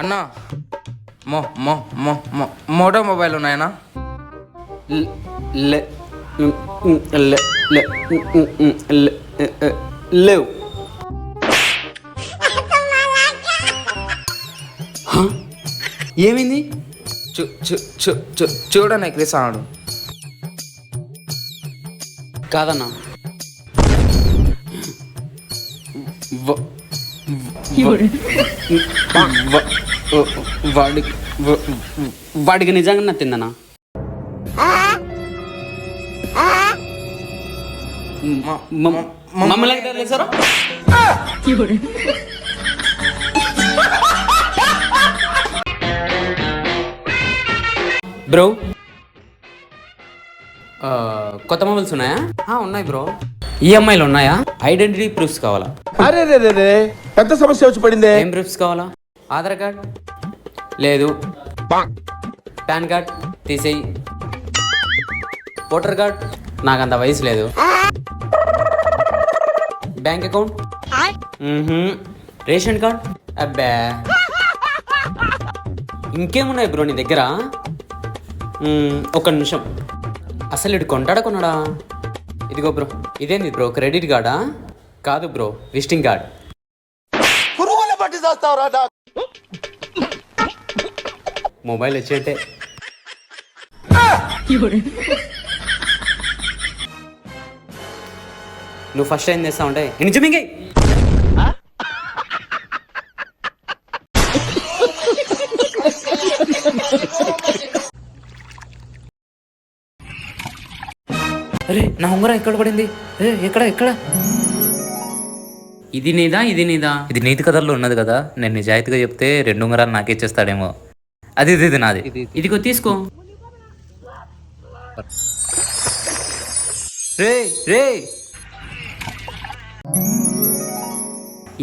అన్నా మో మో మో మో మోటో మొబైల్ ఉన్నాయన్నా? లేవు. ఏమైంది? చూడన్నా క్రిస్ అన్నాడు. కాదన్నా, వాడికి నిజంగా నచ్చిందన్నా. మమ్మల్ని సార్ బ్రో, కొత్త మొబైల్స్ ఉన్నాయా? ఉన్నాయి బ్రో. ఈఎంఐలు ఉన్నాయా? ఐడెంటిటీ ప్రూఫ్స్ కావాలా? అరే పెద్ద సమస్య వచ్చి పడింది. ఏం ప్రూఫ్స్ కావాలా? ఆధార్ కార్డ్ లేదు, పాన్ కార్డ్ తీసేయి, ఓటర్ కార్డ్ నాకు అంత వయసు లేదు, బ్యాంక్ అకౌంట్, రేషన్ కార్డ్, అబ్బా ఇంకేమున్నాయి బ్రో నీ దగ్గర? ఒక నిమిషం, అసలు ఇటు కొంటాడా కొన్నాడా? ఇదిగో బ్రో. ఇదేంది బ్రో, క్రెడిట్ కార్డా? కాదు బ్రో, విజిటింగ్ కార్డ్. మొబైల్ వచ్చేటే నువ్వు ఫస్ట్ ఏం చేస్తావు అంటే నిజమింగే అరే నా ఉంగరం ఎక్కడ పడింది? ఎక్కడ? ఇది నీదా? ఇది నీదా? ఇది నీతి కథల్లో ఉన్నది కదా, నేను నిజాయితీగా చెప్తే 2 ఉంగరాలు నాకే ఇచ్చేస్తాడేమో. అది నాది. ఇదిగో తీసుకో. రే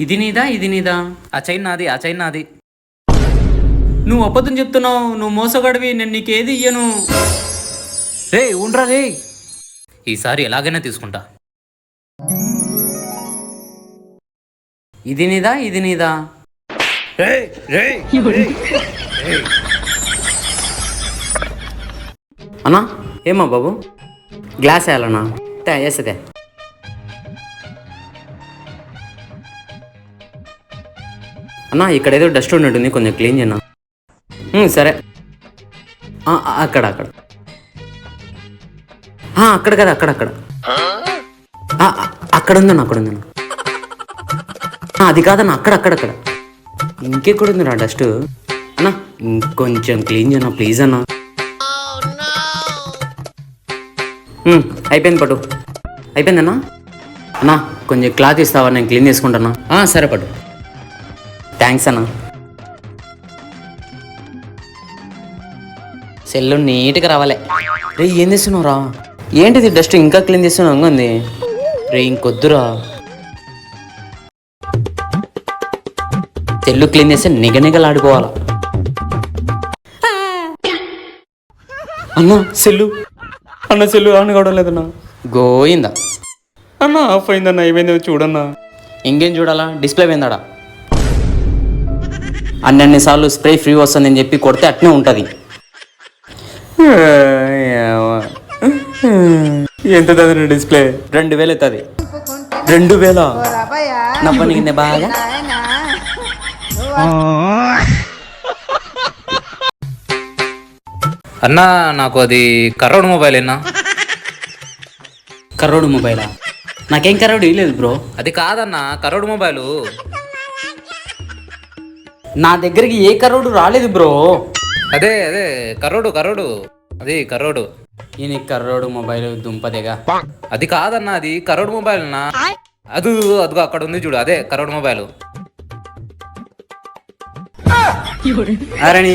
ఇది నీదా? ఇది నీదా? ఆ చైన్ నాది. నువ్వు అబద్ధం చెప్తున్నావు, నువ్వు మోసగాడివి, నేను నీకేది ఇయ్యను. రే ఉండ్రా రే, ఈసారి ఎలాగైనా తీసుకుంటా. ఇది నీదా? ఇది నీదా? అన్నా ఏమా బాబు, గ్లాస్ వేయాలన్నా? వేసేదే. అన్నా ఇక్కడ ఏదో డస్ట్ ఉన్నట్టుంది, కొంచెం క్లీన్ చేయనా? సరే. అక్కడ కదా, అక్కడ ఉందన్నా. అది కాదన్నా, అక్కడ ఇంకెక్కడ ఉందిరా డస్ట్? అన్నా ఇంకొంచెం క్లీన్ చేయనా ప్లీజ్ అన్నా. అయిపోయింది పట్టు. అయిపోయిందన్నా. అన్నా కొంచెం క్లాత్ ఇస్తావా, నేను క్లీన్ చేసుకుంటానా? సరే పట్టు. థ్యాంక్స్ అన్నా. సెల్లు నీట్గా రావాలి. రే ఏం చేస్తున్నావు రా? ఏంటిది డస్ట్ ఇంకా క్లీన్ చేస్తున్నావు? అంగంది రే, ఇంకొద్దురా. సెల్లు క్లీన్ చేస్తే నిగనిగలాడిపోవాలా. అన్నా సెల్లు ఆన్ కావడం లేదన్నా. గోయిందా అన్నా? ఆఫ్ అయిందన్నా. ఏమైందో చూడన్నా. ఇంకేం చూడాలా? డిస్ప్లే పోయిందాడా? అన్నిసార్లు స్ప్రే ఫ్రీ వస్తుందని చెప్పి కొడితే అట్నే ఉంటుంది. ఎంత అవుతుంది డిస్ప్లే? 2000 అవుతుంది. 2000 నవ్వనిగిందే బాగా. అన్నా నాకు అది కరోడ్ మొబైల్ ఏనా? కరోడు మొబైలా? నాకేం కరోడు ఇవ్వలేదు బ్రో. అది కాదన్నా, కరోడ్ మొబైలు. నా దగ్గరికి ఏ కరోడు రాలేదు బ్రో. అదే కరోడు అది కరోడు. ఈయన కర్రోడు మొబైల్ దుంపదేగా. అది కాదన్నా, అది కరోడ్ మొబైల్ నా. అదిగో అక్కడ ఉంది చూడు, అదే కరోడ్ మొబైల్. అరే నీ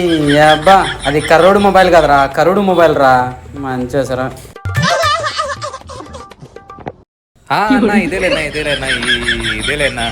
అబ్బా, అది కర్రోడు మొబైల్ కదరా, కరోడు మొబైల్ రా. మంచిగా సరా. ఇదేలేనా